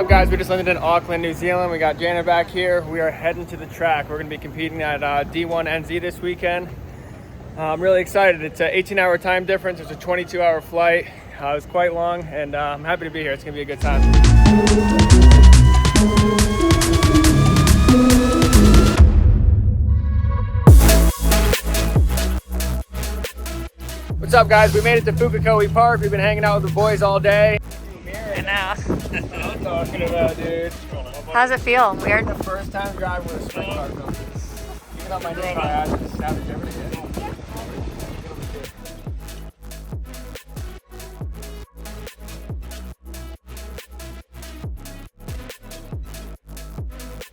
up, guys? We just landed in Auckland, New Zealand. We got Jana back here. We are heading to the track. We're going to be competing at D1 NZ this weekend. I'm really excited. It's an 18-hour time difference. It's a 22-hour flight. It was quite long, and I'm happy to be here. It's going to be a good time. What's up, guys? We made it to Pukekohe Park. We've been hanging out with the boys all day. I know. That's what I'm talking about, dude. How's it feel? Weird? The first time driving with a sprint car filter. Even on my new car, I had to savage everything.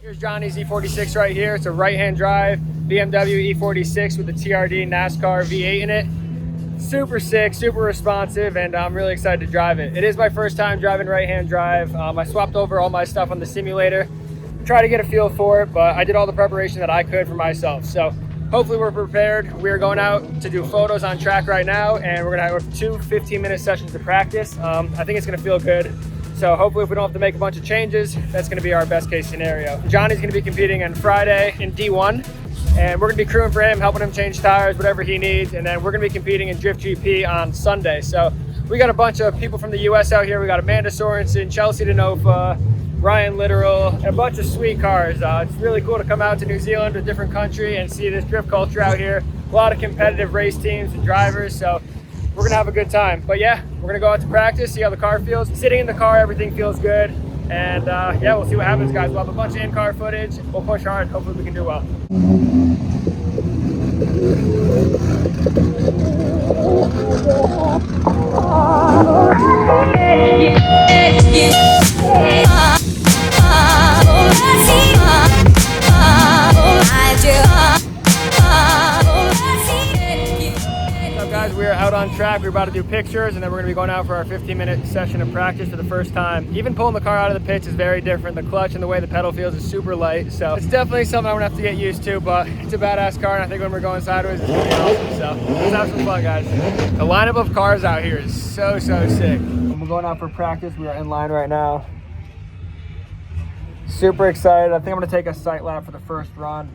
Here's Johnny's E46 right here. It's a right-hand drive BMW E46 with the TRD NASCAR V8 in it. Super sick, super responsive, and I'm really excited to drive it. It is my first time driving right-hand drive. I swapped over all my stuff on the simulator, try to get a feel for it, but I did all the preparation that I could for myself. So hopefully we're prepared. We are going out to do photos on track right now, and we're gonna have 2 15-minute sessions to practice. I think it's gonna feel good. So hopefully if we don't have to make a bunch of changes, that's gonna be our best case scenario. Johnny's gonna be competing on Friday in D1. And we're gonna be crewing for him, helping him change tires, whatever he needs. And then we're gonna be competing in Drift GP on Sunday. So we got a bunch of people from the US out here. We got Amanda Sorensen, Chelsea Denofa, Ryan Littoral, and a bunch of sweet cars. It's really cool to come out to New Zealand, a different country, and see this drift culture out here. A lot of competitive race teams and drivers. So we're gonna have a good time. But yeah, we're gonna go out to practice, see how the car feels. Sitting in the car, everything feels good. And yeah, we'll see what happens, guys. We'll have a bunch of in-car footage. We'll push hard. Hopefully we can do well. Guys, we are out on track. We're about to do pictures, and then we're going to be going out for our 15-minute session of practice for the first time. Even pulling the car out of the pits is very different. The clutch and the way the pedal feels is super light, so it's definitely something I'm going to have to get used to, but it's a badass car, and I think when we're going sideways, it's going to be awesome. So let's have some fun, guys. The lineup of cars out here is so sick. When we're going out for practice, we are in line right now. Super excited. I think I'm going to take a sight lap for the first run.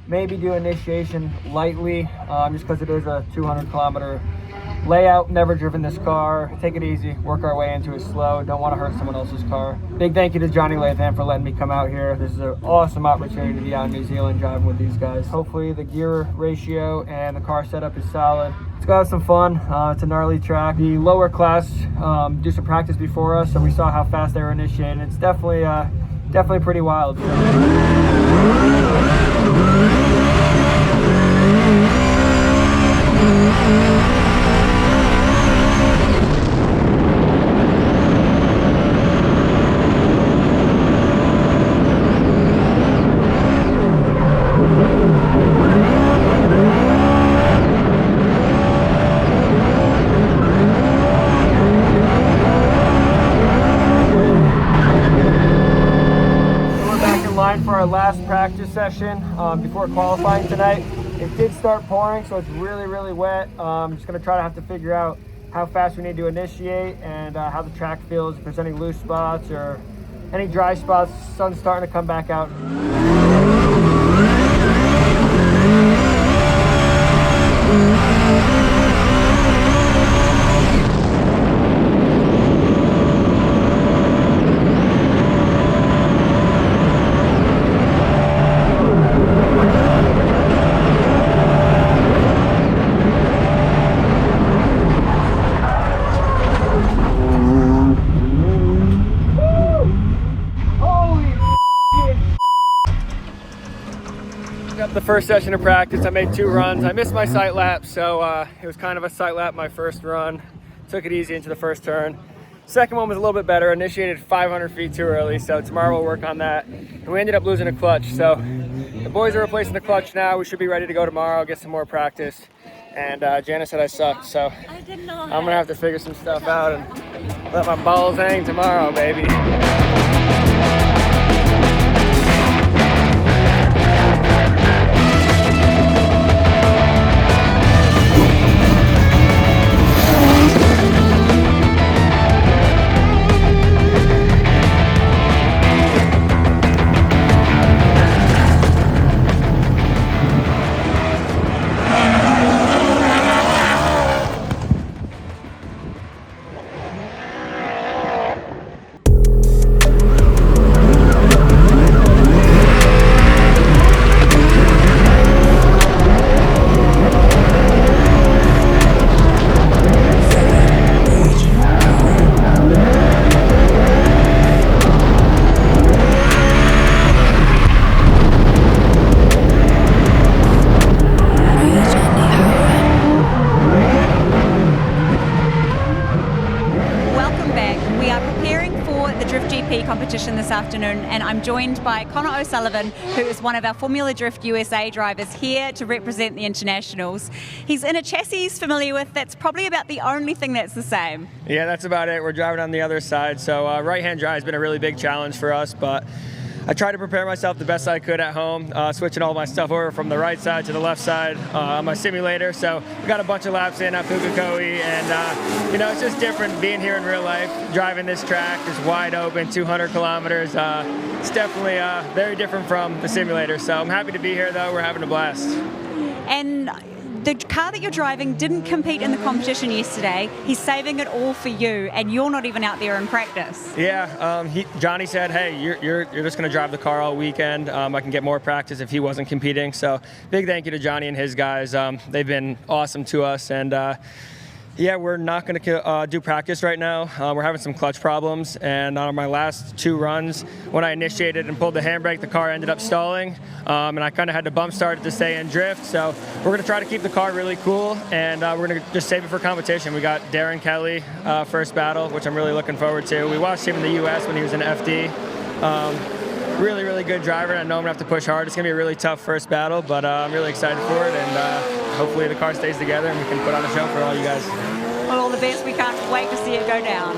Maybe do initiation lightly, just because it is a 200-kilometer layout. Never driven this car. Take it easy, work our way into it slow. Don't want to hurt someone else's car. Big thank you to Johnny Lathem for letting me come out here. This is an awesome opportunity to be out in New Zealand driving with these guys. Hopefully the gear ratio and the car setup is solid. Let's go have some fun. It's a gnarly track. The lower class do some practice before us, so we saw how fast they were initiating. It's definitely pretty wild. For our last practice session before qualifying tonight. It did start pouring, so it's really wet. I'm just going to try to have to figure out how fast we need to initiate and how the track feels, if there's any loose spots or any dry spots. Sun's starting to come back out. The first session of practice, I made 2 runs. I missed my sight lap, so it was kind of a sight lap my first run. Took it easy into the first turn. Second one was a little bit better. Initiated 500 feet too early, so tomorrow we'll work on that. And we ended up losing a clutch, so the boys are replacing the clutch now. We should be ready to go tomorrow, get some more practice. And Jana said I sucked, so I'm gonna have to figure some stuff out and let my balls hang tomorrow, baby. afternoon, and I'm joined by Connor O'Sullivan, who is one of our Formula Drift USA drivers here to represent the internationals. He's in a chassis he's familiar with. That's probably about the only thing that's the same. Yeah, that's about it. We're driving on the other side, so right-hand drive has been a really big challenge for us, but I tried to prepare myself the best I could at home, switching all my stuff over from the right side to the left side on my simulator. So we got a bunch of laps in at Pukekohe, and you know, it's just different being here in real life, driving this track. It's wide open, 200 kilometers. It's definitely very different from the simulator. So I'm happy to be here, though. We're having a blast. And the car that you're driving didn't compete in the competition yesterday. He's saving it all for you, and you're not even out there in practice. Yeah, Johnny said, hey, you're just going to drive the car all weekend. I can get more practice if he wasn't competing. So big thank you to Johnny and his guys. They've been awesome to us, and yeah, we're not going to do practice right now. We're having some clutch problems, and on my last 2 runs, when I initiated and pulled the handbrake, the car ended up stalling, and I kind of had to bump start it to stay in drift. So we're going to try to keep the car really cool, and we're going to just save it for competition. We got Darren Kelly, first battle, which I'm really looking forward to. We watched him in the US when he was in FD. Really, really good driver, and I know I'm going to have to push hard. It's going to be a really tough first battle, but I'm really excited for it, and hopefully the car stays together and we can put on a show for all you guys. Well, all the best. We can't wait to see it go down.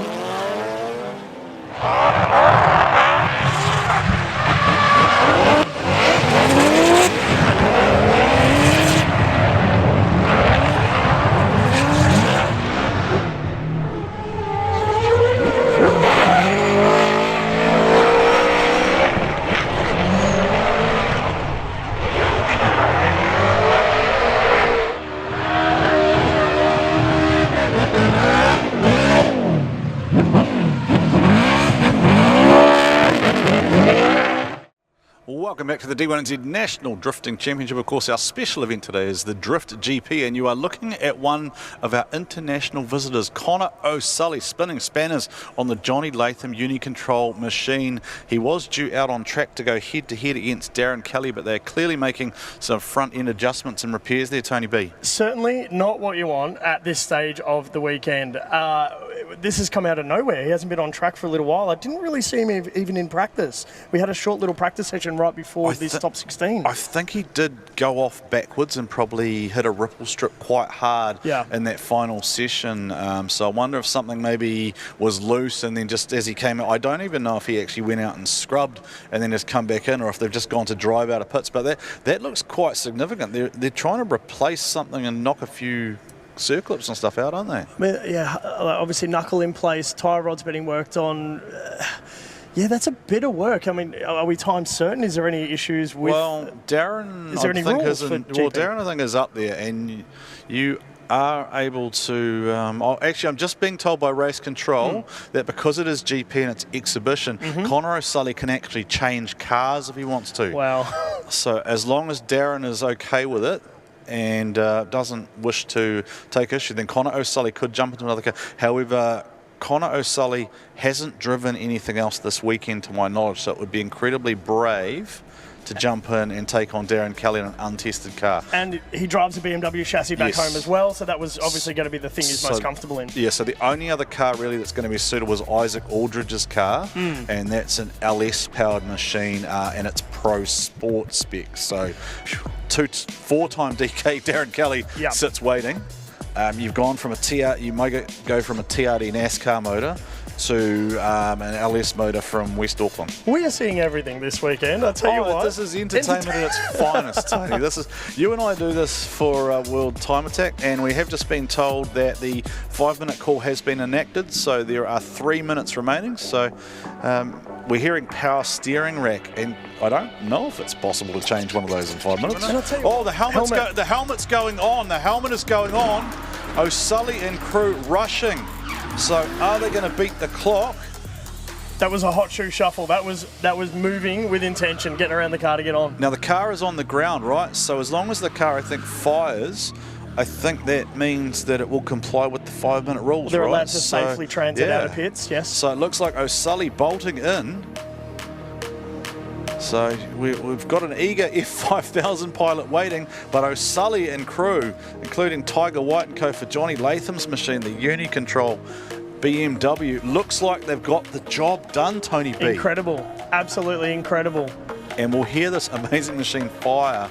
Welcome back to the D1NZ National Drifting Championship. Of course, our special event today is the Drift GP, and you are looking at one of our international visitors, Connor O'Sullivan, spinning spanners on the Johnny Lathem Uni-Control machine. He was due out on track to go head-to-head against Darren Kelly, but they're clearly making some front-end adjustments and repairs there, Tony B. Certainly not what you want at this stage of the weekend. This has come out of nowhere. He hasn't been on track for a little while. I didn't really see him even in practice. We had a short little practice session right before this top 16. I think he did go off backwards and probably hit a ripple strip quite hard in that final session. So I wonder if something maybe was loose, and then just as he came out, I don't even know if he actually went out and scrubbed and then just come back in, or if they've just gone to drive out of pits. But that looks quite significant. They're trying to replace something and knock a few circlips and stuff out, aren't they? Yeah, obviously knuckle in place, tyre rod's being worked on. Yeah, that's a bit of work. I mean, are we time certain? Is there any issues with? Well, Darren, is there any rules for GP? Well, Darren, I think, is up there, and you are able to. Actually, I'm just being told by race control that because it is GP and it's exhibition, Connor O'Sullivan can actually change cars if he wants to. Wow. So as long as Darren is okay with it and doesn't wish to take issue, then Connor O'Sullivan could jump into another car. However, Connor O'Sullivan hasn't driven anything else this weekend to my knowledge, so it would be incredibly brave to jump in and take on Darren Kelly in an untested car. And he drives a BMW chassis back home as well, so that was obviously going to be the thing he's most comfortable in. Yeah, so the only other car really that's going to be suitable is Isaac Aldridge's car, and that's an LS-powered machine, and it's pro sport spec. So 4-time DK Darren Kelly sits waiting. You've gone from you might go from a TRD NASCAR motor to an LS motor from West Auckland. We are seeing everything this weekend, I'll tell you what. This is entertainment at its finest, Tony. You and I do this for World Time Attack, and we have just been told that the 5-minute call has been enacted, so there are 3 minutes remaining. So we're hearing power steering rack, and I don't know if it's possible to change one of those in 5 minutes. The helmet's going on. The helmet is going on. O'Sullivan and crew rushing. So are they going to beat the clock? That was a hot shoe shuffle. That was moving with intention, getting around the car to get on. Now the car is on the ground, right? So as long as the car, I think, fires, I think that means that it will comply with the 5-minute rules, They're allowed to safely transit out of pits, yes. So it looks like O'Sullivan bolting in. So we've got an eager F5000 pilot waiting, but O'Sullivan and crew, including Tiger White and co for Johnny Latham's machine, the Uni-Control BMW, looks like they've got the job done, Tony B. Incredible. absolutely incredible. And we'll hear this amazing machine fire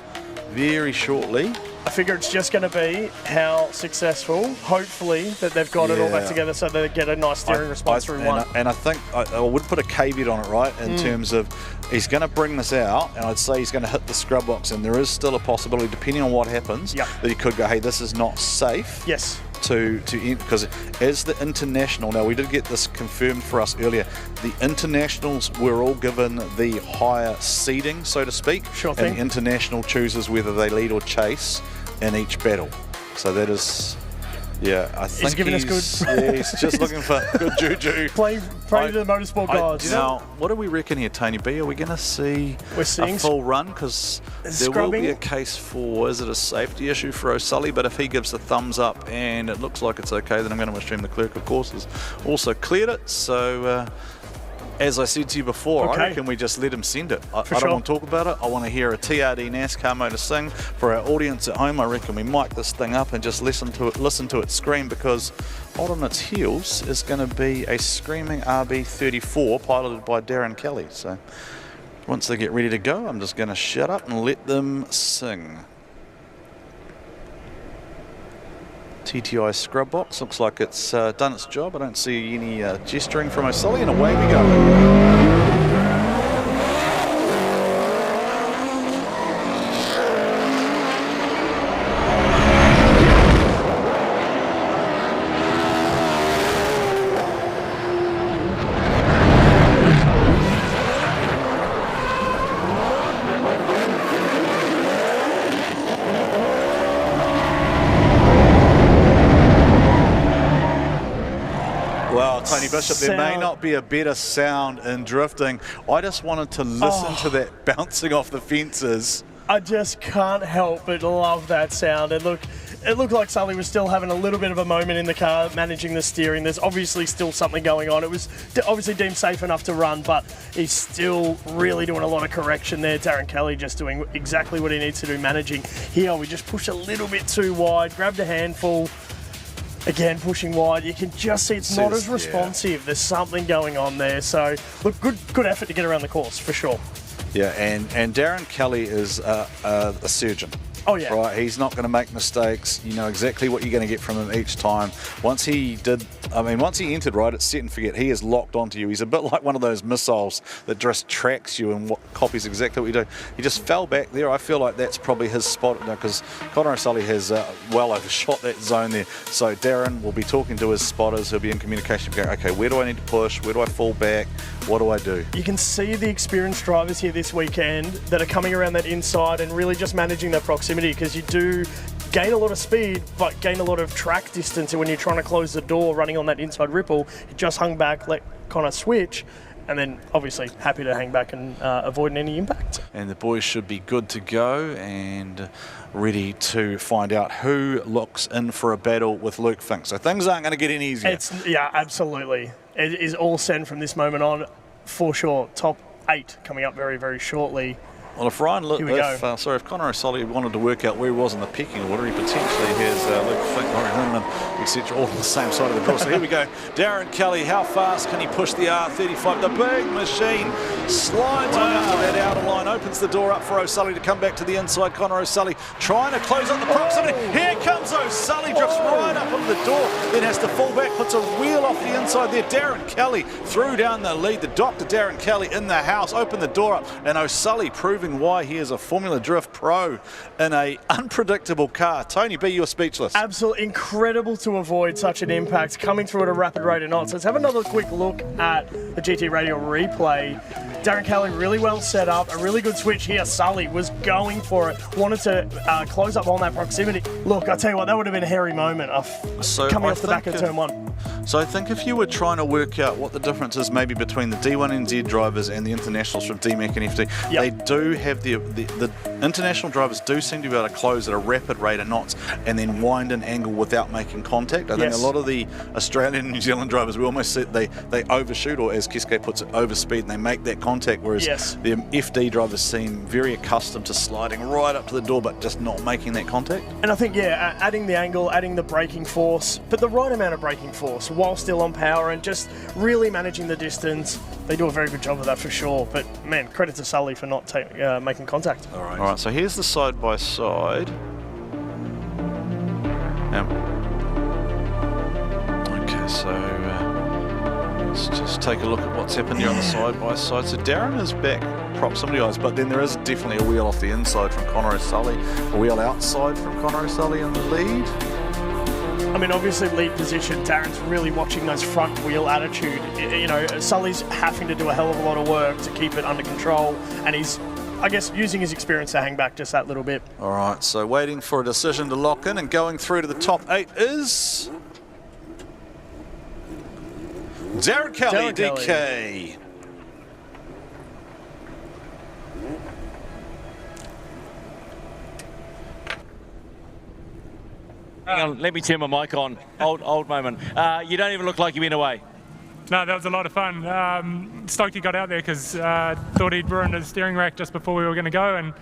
very shortly. I figure it's just going to be how successful, hopefully, that they've got it all back together so they get a nice steering response through one. And I think I would put a caveat on it, right, in terms of he's going to bring this out, and I'd say he's going to hit the scrub box, and there is still a possibility, depending on what happens, that he could go, hey, this is not safe. Yes. To because as the international, now we did get this confirmed for us earlier, the internationals were all given the higher seeding, so to speak. Sure thing. And the international chooses whether they lead or chase in each battle. So that is, I think he's giving us good. Yeah, he's just looking for good juju. Pray to the motorsport gods. Now, what do we reckon here, Tony B? Are we going to see a full run? Because there will be a case for, is it a safety issue for O'Sully? But if he gives the thumbs up and it looks like it's okay, then I'm going to assume the clerk, of course, has also cleared it. So, as I said to you before, I reckon we just let him send it. I don't want to talk about it. I want to hear a TRD NASCAR motor sing. For our audience at home, I reckon we mic this thing up and just listen to it scream, because hot on its heels is going to be a screaming RB34 piloted by Darren Kelly. So once they get ready to go, I'm just going to shut up and let them sing. TTI scrub box looks like it's done its job. I don't see any gesturing from O'Sully, and away we go. Tony Bishop, there may not be a better sound in drifting. I just wanted to listen to that bouncing off the fences. I just can't help but love that sound. And look, it looked like Sully was still having a little bit of a moment in the car, managing the steering. There's obviously still something going on. It was obviously deemed safe enough to run, but he's still really doing a lot of correction there. Darren Kelly just doing exactly what he needs to do, managing. Here, we just pushed a little bit too wide, grabbed a handful. Again, pushing wide, you can just see it's not as responsive. There's something going on there. So, look, good effort to get around the course, for sure. Yeah, and Darren Kelly is a surgeon. Oh, yeah. Right, he's not going to make mistakes. You know exactly what you're going to get from him each time. Once he entered, right, it's set and forget. He is locked onto you. He's a bit like one of those missiles that just tracks you and copies exactly what you do. He just fell back there. I feel like that's probably his spot, because Connor O'Sully has well overshot that zone there. So Darren will be talking to his spotters. He'll be in communication, going, okay, where do I need to push? Where do I fall back? What do I do? You can see the experienced drivers here this weekend that are coming around that inside and really just managing their proximity, because you do gain a lot of speed but gain a lot of track distance, and when you're trying to close the door running on that inside ripple, it just hung back, let Connor switch, and then obviously happy to hang back and avoid any impact. And the boys should be good to go and ready to find out who looks in for a battle with Luke Fink. So things aren't going to get any easier. Yeah, absolutely. It is all send from this moment on, for sure. Top 8 coming up very, very shortly. Well, if Connor O'Sully wanted to work out where he was in the pecking order, he potentially has Luke Fink, Laurie Herman, etc., all on the same side of the draw. So here we go. Darren Kelly, how fast can he push the R35? The big machine slides on out to that outer line, opens the door up for O'Sully to come back to the inside. Connor O'Sully trying to close up the proximity. Here comes O'Sully, drifts right up on the door, then has to fall back, puts a wheel off the inside there. Darren Kelly threw down the lead. The Dr. Darren Kelly in the house, opened the door up, and O'Sully proving why he is a Formula Drift pro in a unpredictable car. Tony B, you're speechless. Absolutely incredible to avoid such an impact, coming through at a rapid rate of knots. Let's have another quick look at the GT Radio replay. Darren Kelly really well set up, a really good switch here. Sully was going for it, wanted to close up on that proximity. Look, I tell you what, that would have been a hairy moment coming off the back of turn 1. So I think if you were trying to work out what the difference is maybe between the D1NZ drivers and the internationals from DMAC and FD, they do have the international drivers do seem to be able to close at a rapid rate of knots and then wind an angle without making contact. I think a lot of the Australian and New Zealand drivers, we almost see they overshoot, or as Kiske puts it, overspeed, and they make that contact contact, whereas Yes. the FD drivers seem very accustomed to sliding right up to the door but just not making that contact. And I think, yeah, adding the angle, adding the braking force, but the right amount of braking force while still on power and just really managing the distance. They do a very good job of that for sure. But, man, credit to Sully for not making contact. All right, so here's the side-by-side. Okay, so let's just take a look at what's happened here on the side-by-side. So Darren is back proximity-wise, but then there is definitely a wheel off the inside from Connor O'Sully, a wheel outside from Connor O'Sully in the lead. I mean, obviously lead position, Darren's really watching those front wheel attitude. You know, Sully's having to do a hell of a lot of work to keep it under control, and he's, I guess, using his experience to hang back just that little bit. All right, so waiting for a decision to lock in, and going through to the top 8 is Darren Kelly, DK. Hang on, let me turn my mic on. Old moment. You don't even look like you've been away. No, that was a lot of fun. Stoked he got out there because thought he'd ruined his steering rack just before we were going to go, and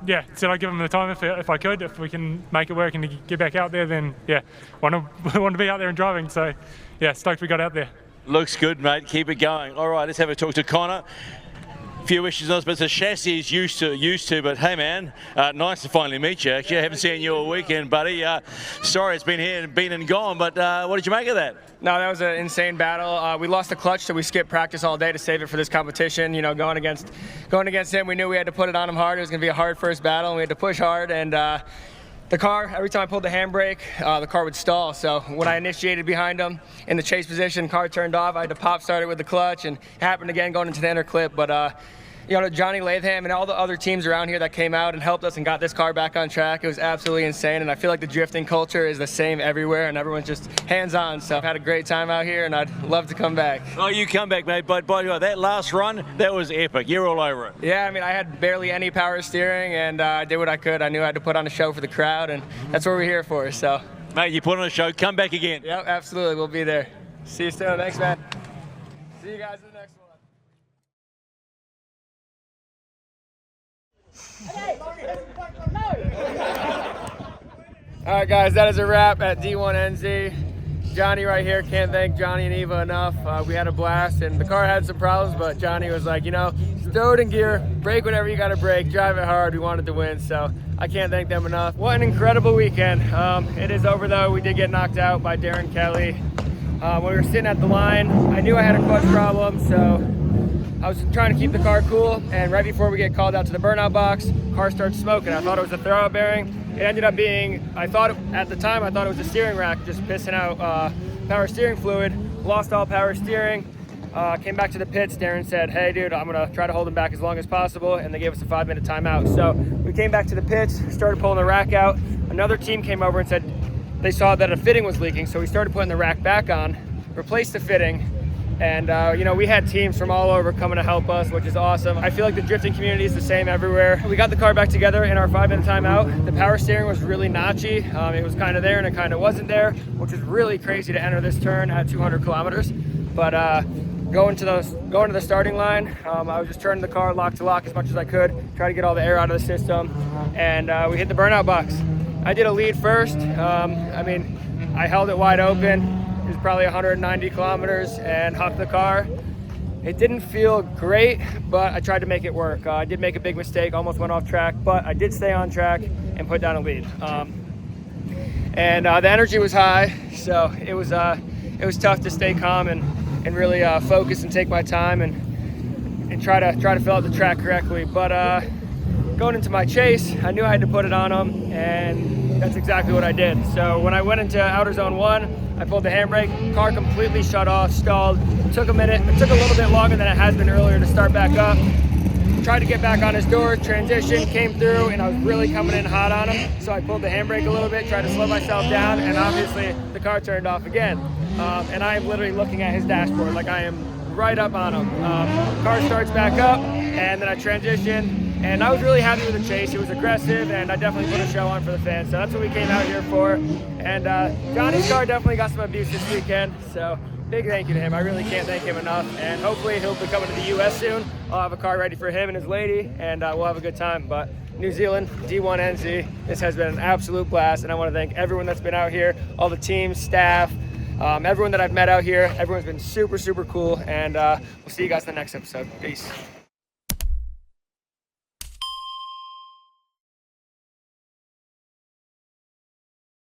yeah, said I'd give him the time if I could. If we can make it work and get back out there, then yeah, want to be out there and driving. So yeah, stoked we got out there. Looks good, mate. Keep it going. All right, let's have a talk to Connor. Few issues on this, but the chassis is used to. But hey, man, nice to finally meet you. Actually, I haven't seen you all weekend, buddy. Sorry, it's been here and been and gone. But what did you make of that? No, that was an insane battle. We lost the clutch, so we skipped practice all day to save it for this competition. You know, going against him, we knew we had to put it on him hard. It was going to be a hard first battle, and we had to push hard. And the car, every time I pulled the handbrake, the car would stall. So when I initiated behind him in the chase position, car turned off. I had to pop start it with the clutch, and it happened again going into the inner clip. But you know, Johnny Lathem and all the other teams around here that came out and helped us and got this car back on track, it was absolutely insane. And I feel like the drifting culture is the same everywhere, and everyone's just hands-on. So I've had a great time out here, and I'd love to come back. Oh, you come back, mate. But by the way, that last run, that was epic. You're all over it. Yeah, I mean, I had barely any power steering, and I did what I could. I knew I had to put on a show for the crowd, and that's what we're here for. So, Mate, you put on a show. Come back again. yep, absolutely. We'll be there. See you soon. Thanks, man. See you guys in the next one. All right, guys, that is a wrap at D1NZ. Johnny right here, can't thank Johnny and Eva enough. We had a blast, and the car had some problems, but Johnny was like, you know, throw it in gear, brake whatever you got to brake, drive it hard. We wanted to win, so I can't thank them enough. What an incredible weekend. It is over, though. We did get knocked out by Darren Kelly. When we were sitting at the line, I knew I had a clutch problem, so I was trying to keep the car cool, and right before we get called out to the burnout box, car starts smoking. I thought it was a throwout bearing. It ended up being, at the time, I thought it was a steering rack just pissing out power steering fluid. Lost all power steering. Came back to the pits. Darren said, hey, dude, I'm going to try to hold him back as long as possible, and they gave us a 5-minute timeout. So we came back to the pits, started pulling the rack out. Another team came over and said they saw that a fitting was leaking, so we started putting the rack back on, replaced the fitting. And, you know, we had teams from all over coming to help us, which is awesome. I feel like the drifting community is the same everywhere. We got the car back together in our 5-minute timeout. The power steering was really notchy. It was kind of there and it kind of wasn't there, which is really crazy to enter this turn at 200 kilometers. But going to the starting line, I was just turning the car lock to lock as much as I could, try to get all the air out of the system, and we hit the burnout box. I did a lead first. I mean, I held it wide open. It was probably 190 kilometers and hucked the car. It didn't feel great, but I tried to make it work. I did make a big mistake, almost went off track, but I did stay on track and put down a lead. And the energy was high, so it was tough to stay calm and really focus and take my time and try to fill out the track correctly. But going into my chase, I knew I had to put it on them, and that's exactly what I did. So when I went into outer zone 1, I pulled the handbrake, car completely shut off, stalled. It took a minute. It took a little bit longer than it has been earlier to start back up. Tried to get back on his door, transition, came through, and I was really coming in hot on him. So I pulled the handbrake a little bit, tried to slow myself down, and obviously the car turned off again. And I am literally looking at his dashboard like I am right up on him. Car starts back up, and then I transition. And I was really happy with the chase. It was aggressive, and I definitely put a show on for the fans. So that's what we came out here for. And Johnny's car definitely got some abuse this weekend. So big thank you to him. I really can't thank him enough, and hopefully he'll be coming to the US soon. I'll have a car ready for him and his lady, and we'll have a good time. But New Zealand, D1NZ, this has been an absolute blast, and I want to thank everyone that's been out here, all the team, staff, everyone that I've met out here. Everyone's been super, super cool, and we'll see you guys in the next episode. Peace.